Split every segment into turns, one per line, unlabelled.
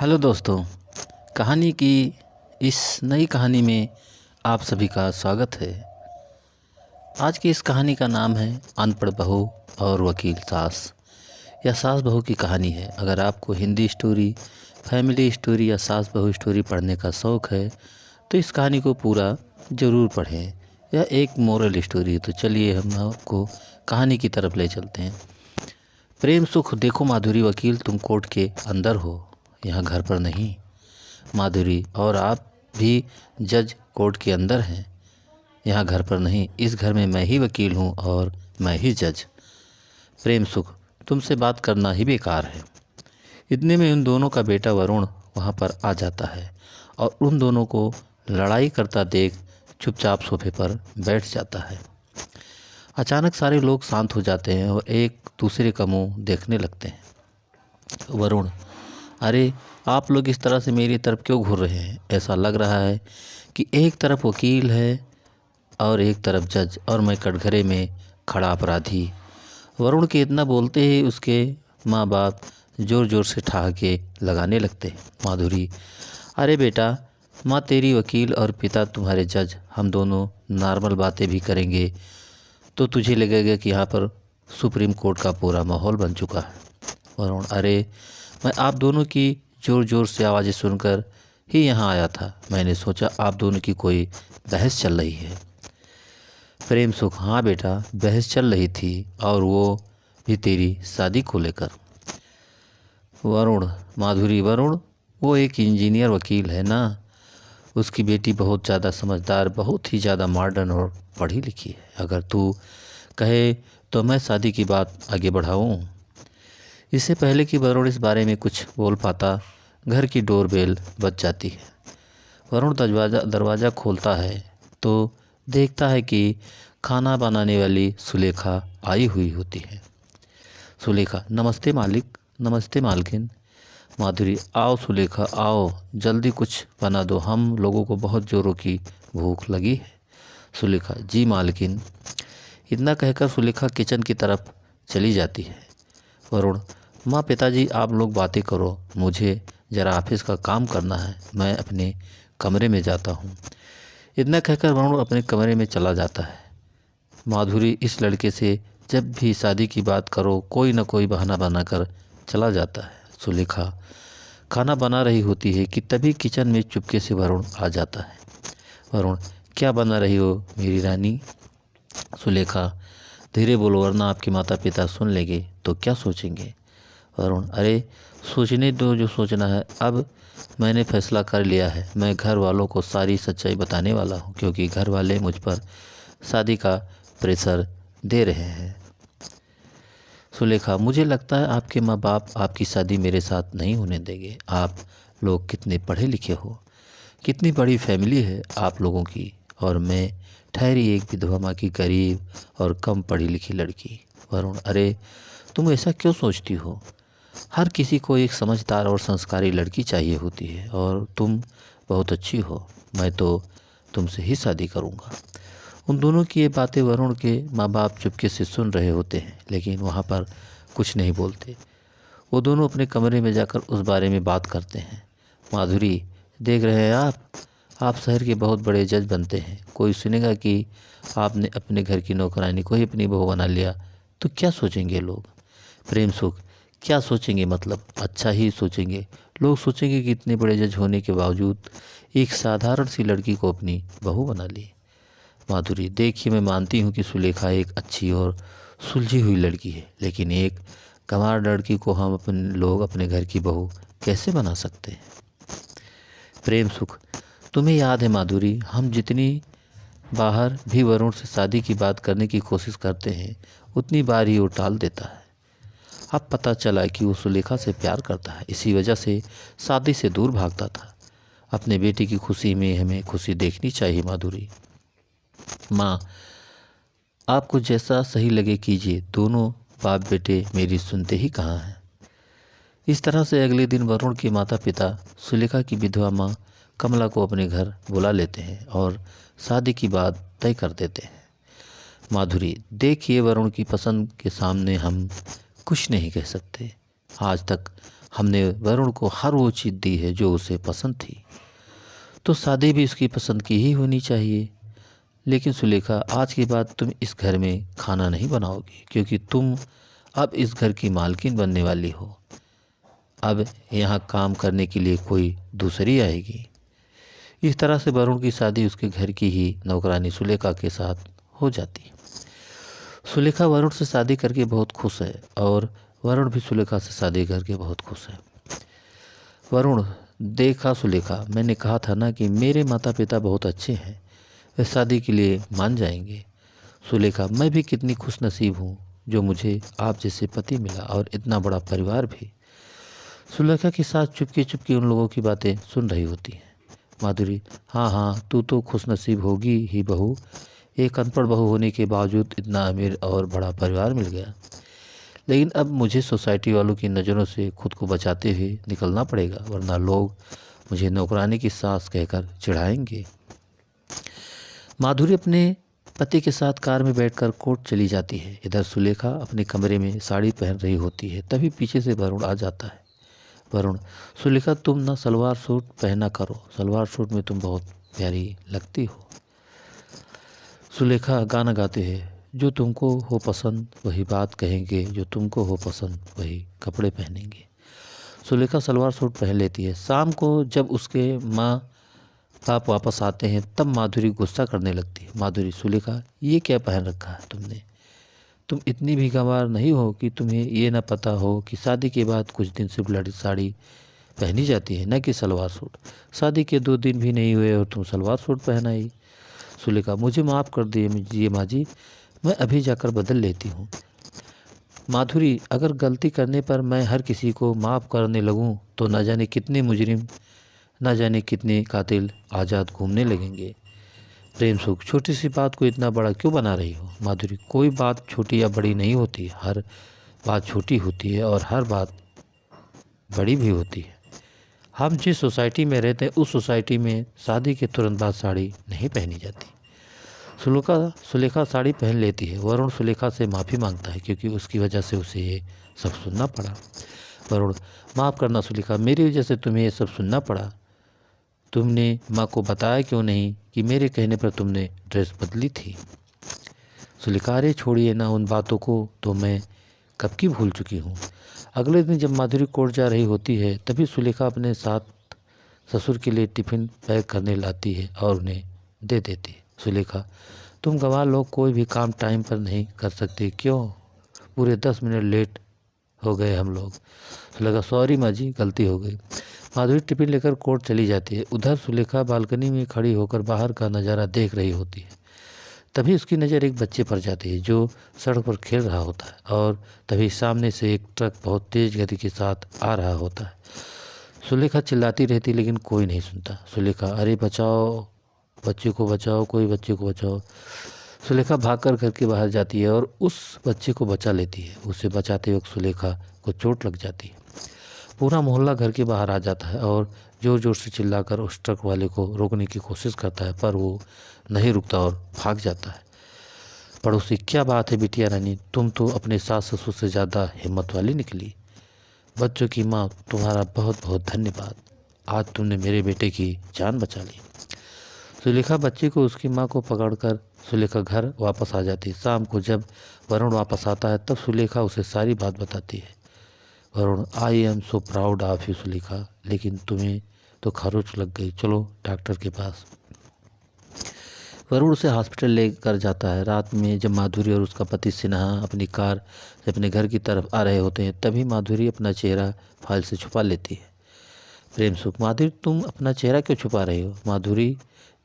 Hello दोस्तों। कहानी की इस नई कहानी में आप सभी का स्वागत है। आज की इस कहानी का नाम है अनपढ़ बहू और वकील सास। यह सास बहू की कहानी है। अगर आपको हिंदी स्टोरी, फैमिली स्टोरी या सास बहू स्टोरी पढ़ने का शौक़ है तो इस कहानी को पूरा ज़रूर पढ़ें। यह एक मोरल स्टोरी है। तो चलिए हम आपको कहानी की तरफ ले चलते हैं। प्रेम सुख देखो माधुरी, वकील तुम कोर्ट के अंदर हो, यहाँ घर पर नहीं। माधुरी और आप भी जज कोर्ट के अंदर हैं, यहाँ घर पर नहीं। इस घर में मैं ही वकील हूँ और मैं ही जज। प्रेम सुख तुमसे बात करना ही बेकार है। इतने में उन दोनों का बेटा वरुण वहाँ पर आ जाता है और उन दोनों को लड़ाई करता देख चुपचाप सोफे पर बैठ जाता है। अचानक सारे लोग शांत हो जाते हैं और एक दूसरे का मुंह देखने लगते हैं। वरुण, अरे आप लोग इस तरह से मेरी तरफ क्यों घूर रहे हैं? ऐसा लग रहा है कि एक तरफ वकील है और एक तरफ जज और मैं कटघरे में खड़ा अपराधी। वरुण के इतना बोलते ही उसके माँ बाप ज़ोर ज़ोर से ठहाके लगाने लगते। माधुरी, अरे बेटा, माँ तेरी वकील और पिता तुम्हारे जज, हम दोनों नॉर्मल बातें भी करेंगे तो तुझे लगेगा कि यहाँ पर सुप्रीम कोर्ट का पूरा माहौल बन चुका है। वरुण, अरे मैं आप दोनों की ज़ोर ज़ोर से आवाज़ें सुनकर ही यहाँ आया था। मैंने सोचा आप दोनों की कोई बहस चल रही है। प्रेम सुख, हाँ बेटा, बहस चल रही थी और वो भी तेरी शादी को लेकर। वरुण, माधुरी, वरुण वो एक इंजीनियर वकील है ना, उसकी बेटी बहुत ज़्यादा समझदार, बहुत ही ज़्यादा मॉडर्न और पढ़ी लिखी है। अगर तू कहे तो मैं शादी की बात आगे बढ़ाऊँ। इससे पहले कि वरुण इस बारे में कुछ बोल पाता, घर की डोरबेल बज जाती है। वरुण दरवाज़ा खोलता है तो देखता है कि खाना बनाने वाली सुलेखा आई हुई होती है। सुलेखा, नमस्ते मालिक। नमस्ते मालकिन। माधुरी, आओ सुलेखा आओ, जल्दी कुछ बना दो, हम लोगों को बहुत ज़ोरों की भूख लगी है। सुलेखा, जी मालकिन। इतना कहकर सुलेखा किचन की तरफ चली जाती है। वरुण, माँ पिताजी आप लोग बातें करो, मुझे ज़रा ऑफिस का काम करना है, मैं अपने कमरे में जाता हूँ। इतना कहकर वरुण अपने कमरे में चला जाता है। माधुरी, इस लड़के से जब भी शादी की बात करो कोई ना कोई बहाना बनाकर चला जाता है। सुलेखा खाना बना रही होती है कि तभी किचन में चुपके से वरुण आ जाता है। वरुण, क्या बना रही हो मेरी रानी? सुलेखा, धीरे बोलो वरना आपके माता पिता सुन लेंगे तो क्या सोचेंगे? वरुण, अरे सोचने दो जो सोचना है। अब मैंने फैसला कर लिया है, मैं घर वालों को सारी सच्चाई बताने वाला हूँ क्योंकि घर वाले मुझ पर शादी का प्रेशर दे रहे हैं। सुलेखा, मुझे लगता है आपके माँ बाप आपकी शादी मेरे साथ नहीं होने देंगे। आप लोग कितने पढ़े लिखे हो, कितनी बड़ी फैमिली है आप लोगों की, और मैं ठहरी एक विधवा माँ की गरीब और कम पढ़ी लिखी लड़की। वरुण, अरे तुम ऐसा क्यों सोचती हो? हर किसी को एक समझदार और संस्कारी लड़की चाहिए होती है और तुम बहुत अच्छी हो, मैं तो तुमसे ही शादी करूँगा। उन दोनों की ये बातें वरुण के माँ बाप चुपके से सुन रहे होते हैं लेकिन वहाँ पर कुछ नहीं बोलते। वो दोनों अपने कमरे में जाकर उस बारे में बात करते हैं। माधुरी, देख रहे हैं आप शहर के बहुत बड़े जज बनते हैं, कोई सुनेगा कि आपने अपने घर की नौकरानी को ही अपनी बहू बना लिया तो क्या सोचेंगे लोग? प्रेम सुख, क्या सोचेंगे मतलब अच्छा ही सोचेंगे। लोग सोचेंगे कि इतने बड़े जज होने के बावजूद एक साधारण सी लड़की को अपनी बहू बना ली। माधुरी, देखिए मैं मानती हूँ कि सुलेखा एक अच्छी और सुलझी हुई लड़की है लेकिन एक गंवार लड़की को हम अपने लोग अपने घर की बहू कैसे बना सकते हैं? प्रेम सुख, तुम्हें याद है माधुरी, हम जितनी बाहर भी वरुण से शादी की बात करने की कोशिश करते हैं उतनी बार ही वो टाल देता है। अब पता चला कि वो सुलेखा से प्यार करता है, इसी वजह से शादी से दूर भागता था। अपने बेटे की खुशी में हमें खुशी देखनी चाहिए माधुरी। माँ, आपको जैसा सही लगे कीजिए, दोनों बाप बेटे मेरी सुनते ही कहाँ हैं। इस तरह से अगले दिन वरुण के माता पिता सुलेखा की विधवा माँ कमला को अपने घर बुला लेते हैं और शादी की बात तय कर देते हैं। माधुरी, देखिए वरुण की पसंद के सामने हम कुछ नहीं कह सकते। आज तक हमने वरुण को हर वो चीज़ दी है जो उसे पसंद थी, तो शादी भी उसकी पसंद की ही होनी चाहिए। लेकिन सुलेखा, आज के बाद तुम इस घर में खाना नहीं बनाओगी, क्योंकि तुम अब इस घर की मालकिन बनने वाली हो। अब यहाँ काम करने के लिए कोई दूसरी आएगी। इस तरह से वरुण की शादी उसके घर की ही नौकरानी सुलेखा के साथ हो जाती। सुलेखा वरुण से शादी करके बहुत खुश है और वरुण भी सुलेखा से शादी करके बहुत खुश है। वरुण, देखा सुलेखा, मैंने कहा था ना कि मेरे माता पिता बहुत अच्छे हैं, वे शादी के लिए मान जाएंगे। सुलेखा, मैं भी कितनी खुश नसीब हूँ जो मुझे आप जैसे पति मिला और इतना बड़ा परिवार भी। सुलेखा के साथ चुपके चुपके उन लोगों की बातें सुन रही होती हैं। माधुरी, हाँ हाँ, तू तो खुश नसीब होगी ही बहू, एक अनपढ़ बहू होने के बावजूद इतना अमीर और बड़ा परिवार मिल गया। लेकिन अब मुझे सोसाइटी वालों की नज़रों से खुद को बचाते हुए निकलना पड़ेगा, वरना लोग मुझे नौकरानी की सास कहकर चिढ़ाएंगे। माधुरी अपने पति के साथ कार में बैठकर कोर्ट चली जाती है। इधर सुलेखा अपने कमरे में साड़ी पहन रही होती है, तभी पीछे से वरुण आ जाता है। वरुण, सुलेखा तुम ना सलवार सूट पहना करो, सलवार सूट में तुम बहुत प्यारी लगती हो। सुलेखा गाना गाते हैं, जो तुमको हो पसंद वही बात कहेंगे, जो तुमको हो पसंद वही कपड़े पहनेंगे। सुलेखा सलवार सूट पहन लेती है। शाम को जब उसके माँ बाप वापस आते हैं तब माधुरी गुस्सा करने लगती है। माधुरी, सुलेखा ये क्या पहन रखा है तुमने? तुम इतनी भी गंवार नहीं हो कि तुम्हें ये ना पता हो कि शादी के बाद कुछ दिन सिर्फ लड़ी साड़ी पहनी जाती है, न कि सलवार सूट। शादी के 2 दिन भी नहीं हुए और तुम सलवार सूट पहनाई। सुलेखा, मुझे माफ़ कर दीजिए माँ जी, मैं अभी जाकर बदल लेती हूँ। माधुरी, अगर गलती करने पर मैं हर किसी को माफ़ करने लगूँ तो न जाने कितने मुजरिम, न जाने कितने कातिल आज़ाद घूमने लगेंगे। प्रेम सुख, छोटी सी बात को इतना बड़ा क्यों बना रही हो? माधुरी, कोई बात छोटी या बड़ी नहीं होती, हर बात छोटी होती है और हर बात बड़ी भी होती है। हम जिस सोसाइटी में रहते हैं उस सोसाइटी में शादी के तुरंत बाद साड़ी नहीं पहनी जाती। सुलेखा साड़ी पहन लेती है। वरुण सुलेखा से माफ़ी मांगता है क्योंकि उसकी वजह से उसे ये सब सुनना पड़ा। वरुण, माफ़ करना सुलेखा, मेरी वजह से तुम्हें ये सब सुनना पड़ा। तुमने माँ को बताया क्यों नहीं कि मेरे कहने पर तुमने ड्रेस बदली थी? सुलेखा, अरे छोड़िए ना उन बातों को, तो मैं कब की भूल चुकी हूँ। अगले दिन जब माधुरी कोर्ट जा रही होती है तभी सुलेखा अपने साथ ससुर के लिए टिफ़िन पैक करने लाती है और उन्हें दे देती है। सुलेखा, तुम गवार लोग कोई भी काम टाइम पर नहीं कर सकते क्यों? पूरे 10 मिनट लेट हो गए हम लोग। सुलेखा, सॉरी माँ जी, गलती हो गई। माधुरी टिफ़िन लेकर कोर्ट चली जाती है। उधर सुलेखा बालकनी में खड़ी होकर बाहर का नज़ारा देख रही होती है। तभी उसकी नज़र एक बच्चे पर जाती है जो सड़क पर खेल रहा होता है और तभी सामने से एक ट्रक बहुत तेज़ गति के साथ आ रहा होता है। सुलेखा चिल्लाती रहती लेकिन कोई नहीं सुनता। सुलेखा, अरे बचाओ, बच्चे को बचाओ, कोई बच्चे को बचाओ। सुलेखा भागकर घर के बाहर जाती है और उस बच्चे को बचा लेती है। उसे बचाते वक्त सुलेखा को चोट लग जाती है। पूरा मोहल्ला घर के बाहर आ जाता है और ज़ोर ज़ोर से चिल्लाकर उस ट्रक वाले को रोकने की कोशिश करता है, पर वो नहीं रुकता और भाग जाता है। पड़ोसी, क्या बात है बिटिया रानी, तुम तो अपने सास ससुर से ज़्यादा हिम्मत वाली निकली। बच्चों की माँ, तुम्हारा बहुत बहुत धन्यवाद, आज तुमने मेरे बेटे की जान बचा ली। सुलेखा बच्चे को उसकी माँ को पकड़कर सुलेखा घर वापस आ जाती है। शाम को जब वरुण वापस आता है तब सुलेखा उसे सारी बात बताती है। Varun, I am so proud of you Sulekha, लेकिन तुम्हें तो खरोच लग गई, चलो डॉक्टर के पास। वरुण उसे हॉस्पिटल लेकर जाता है। रात में जब माधुरी और उसका पति सिन्हा अपनी कार से अपने घर की तरफ आ रहे होते हैं तभी माधुरी अपना चेहरा फाइल से छुपा लेती है। प्रेम सुख, माधुरी तुम अपना चेहरा क्यों छुपा रही हो? माधुरी,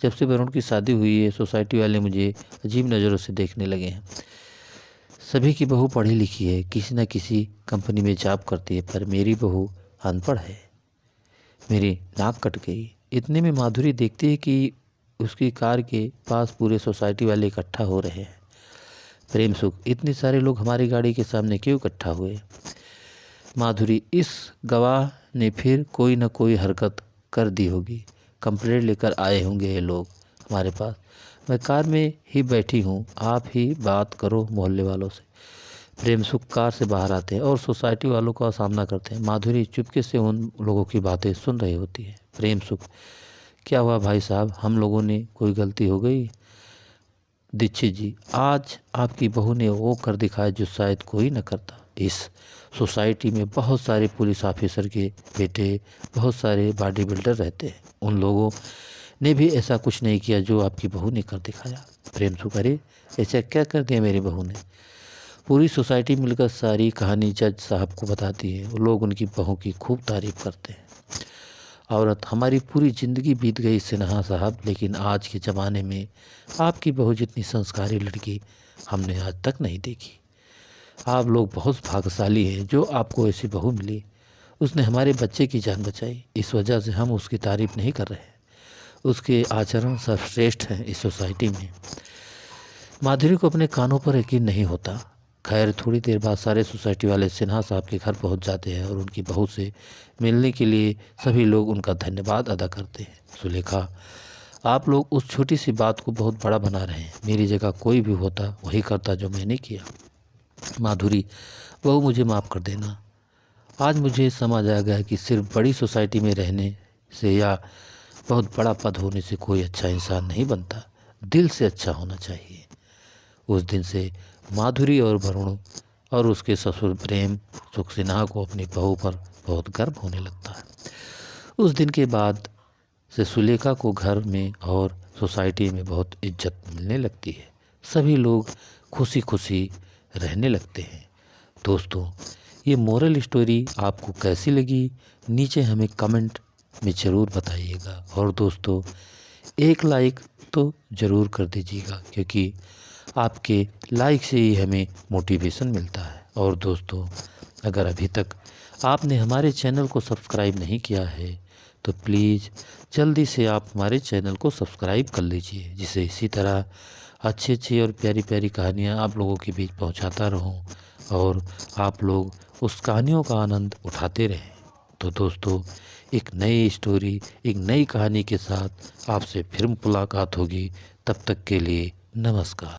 जब से वरुण की शादी हुई है सोसाइटी वाले मुझे अजीब नज़रों से देखने लगे हैं। सभी की बहू पढ़ी लिखी है, किसी न किसी कंपनी में जॉब करती है, पर मेरी बहू अनपढ़ है, मेरी नाक कट गई। इतने में माधुरी देखती है कि उसकी कार के पास पूरे सोसाइटी वाले इकट्ठा हो रहे हैं। प्रेम सुख, इतने सारे लोग हमारी गाड़ी के सामने क्यों इकट्ठा हुए? माधुरी, इस गवाह ने फिर कोई न कोई हरकत कर दी होगी, कंप्लेंट लेकर आए होंगे ये लोग हमारे पास। मैं कार में ही बैठी हूँ, आप ही बात करो मोहल्ले वालों से। प्रेम सुख कार से बाहर आते हैं और सोसाइटी वालों का सामना करते हैं। माधुरी चुपके से उन लोगों की बातें सुन रही होती है। प्रेम सुख, क्या हुआ भाई साहब, हम लोगों ने कोई गलती हो गई? दीक्षित जी, आज आपकी बहू ने वो कर दिखाया जो शायद कोई न करता। इस सोसाइटी में बहुत सारे पुलिस ऑफिसर के बेटे, बहुत सारे बॉडी बिल्डर रहते हैं, उन लोगों ने भी ऐसा कुछ नहीं किया जो आपकी बहू ने कर दिखाया। प्रेम सुख, अरे ऐसा क्या कर दिया मेरी बहू ने? पूरी सोसाइटी मिलकर सारी कहानी जज साहब को बताती है। वो लोग उनकी बहू की खूब तारीफ करते हैं। औरत, हमारी पूरी ज़िंदगी बीत गई सिन्हा साहब, लेकिन आज के ज़माने में आपकी बहू जितनी संस्कारी लड़की हमने आज तक नहीं देखी। आप लोग बहुत भाग्यशाली हैं जो आपको ऐसी बहू मिली। उसने हमारे बच्चे की जान बचाई, इस वजह से हम उसकी तारीफ नहीं कर रहे। उसके आचरण सर्वश्रेष्ठ हैं इस सोसाइटी में। माधुरी को अपने कानों पर यकीन नहीं होता। खैर, थोड़ी देर बाद सारे सोसाइटी वाले सिन्हा साहब के घर पहुंच जाते हैं और उनकी बहू से मिलने के लिए सभी लोग उनका धन्यवाद अदा करते हैं। सुलेखा, आप लोग उस छोटी सी बात को बहुत बड़ा बना रहे हैं। मेरी जगह कोई भी होता वही करता जो मैंने किया। माधुरी, बहू मुझे माफ़ कर देना। आज मुझे समझ आ गया कि सिर्फ बड़ी सोसाइटी में रहने से या बहुत बड़ा पद होने से कोई अच्छा इंसान नहीं बनता, दिल से अच्छा होना चाहिए। उस दिन से माधुरी और वरुण और उसके ससुर प्रेम सुख सिन्हा को अपनी बहू पर बहुत गर्व होने लगता है। उस दिन के बाद से सुलेखा को घर में और सोसाइटी में बहुत इज्जत मिलने लगती है। सभी लोग खुशी खुशी रहने लगते हैं। दोस्तों, ये मोरल स्टोरी आपको कैसी लगी नीचे हमें कमेंट में ज़रूर बताइएगा। और दोस्तों, एक लाइक तो ज़रूर कर दीजिएगा, क्योंकि आपके लाइक से ही हमें मोटिवेशन मिलता है। और दोस्तों, अगर अभी तक आपने हमारे चैनल को सब्सक्राइब नहीं किया है तो प्लीज़ जल्दी से आप हमारे चैनल को सब्सक्राइब कर लीजिए, जिससे इसी तरह अच्छी अच्छी और प्यारी प्यारी कहानियाँ आप लोगों के बीच पहुँचाता रहूँ और आप लोग उस कहानियों का आनंद उठाते रहें। तो दोस्तों, एक नई स्टोरी, एक नई कहानी के साथ आपसे फिर मुलाकात होगी। तब तक के लिए नमस्कार।